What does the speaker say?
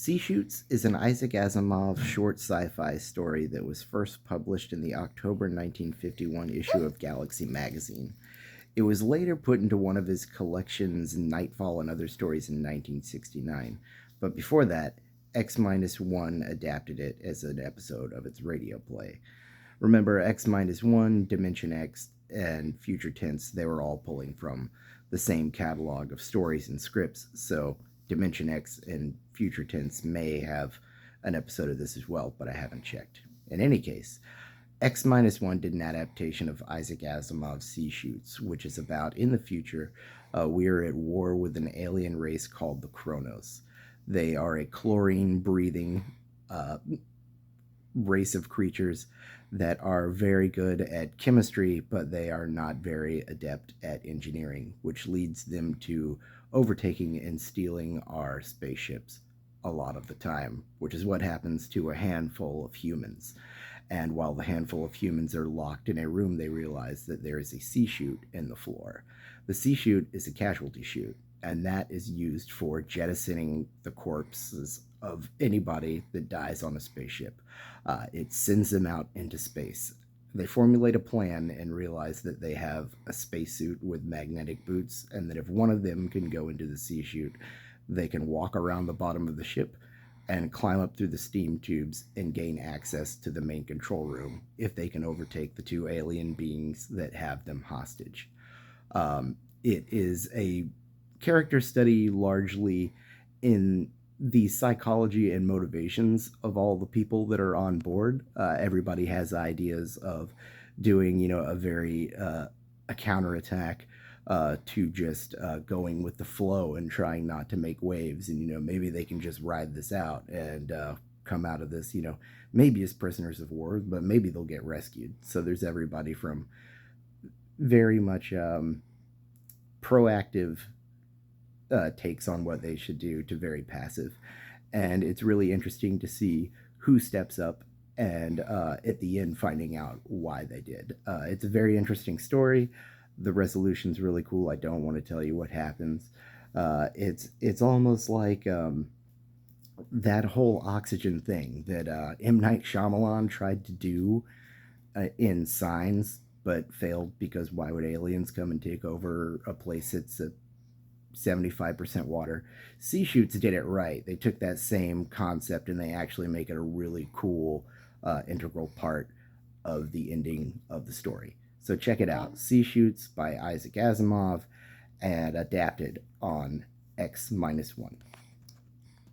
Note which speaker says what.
Speaker 1: C-Chutes is an Isaac Asimov short sci-fi story that was first published in the October 1951 issue of Galaxy magazine. It was later put into one of his collections, Nightfall and Other Stories, in 1969. But before that, X-1 adapted it as an episode of its radio play. Remember, X-1, Dimension X, and Future Tense, they were all pulling from the same catalog of stories and scripts, so Dimension X and Future Tense may have an episode of this as well, but I haven't checked. In any case, X-1 did an adaptation of Isaac Asimov's C-Chutes, which is about, in the future, we are at war with an alien race called the Kronos. They are a chlorine-breathing race of creatures that are very good at chemistry, but they are not very adept at engineering, which leads them to overtaking and stealing our spaceships a lot of the time, which is what happens to a handful of humans. And while the handful of humans are locked in a room, they realize that there is a C-chute in the floor. The C-chute is a casualty chute, and that is used for jettisoning the corpses of anybody that dies on a spaceship. It sends them out into space. They formulate a plan and realize that they have a spacesuit with magnetic boots, and that if one of them can go into the C-chute, they can walk around the bottom of the ship and climb up through the steam tubes and gain access to the main control room if they can overtake the two alien beings that have them hostage. It is a character study largely in the psychology and motivations of all the people that are on board. Everybody has ideas of doing, a very a counterattack to just going with the flow and trying not to make waves, and maybe they can just ride this out and come out of this, maybe as prisoners of war, but maybe they'll get rescued. So there's everybody from very much proactive takes on what they should do to very passive. And it's really interesting to see who steps up and at the end finding out why they did. It's a very interesting story. The resolution's really cool. I don't want to tell you what happens. It's almost like that whole oxygen thing that M. Night Shyamalan tried to do in Signs, but failed because why would aliens come and take over a place that's a 75% water? C-Chutes did it right. They took that same concept and they actually make it a really cool integral part of the ending of the story. So check it out. C-Chutes by Isaac Asimov and adapted on X-1.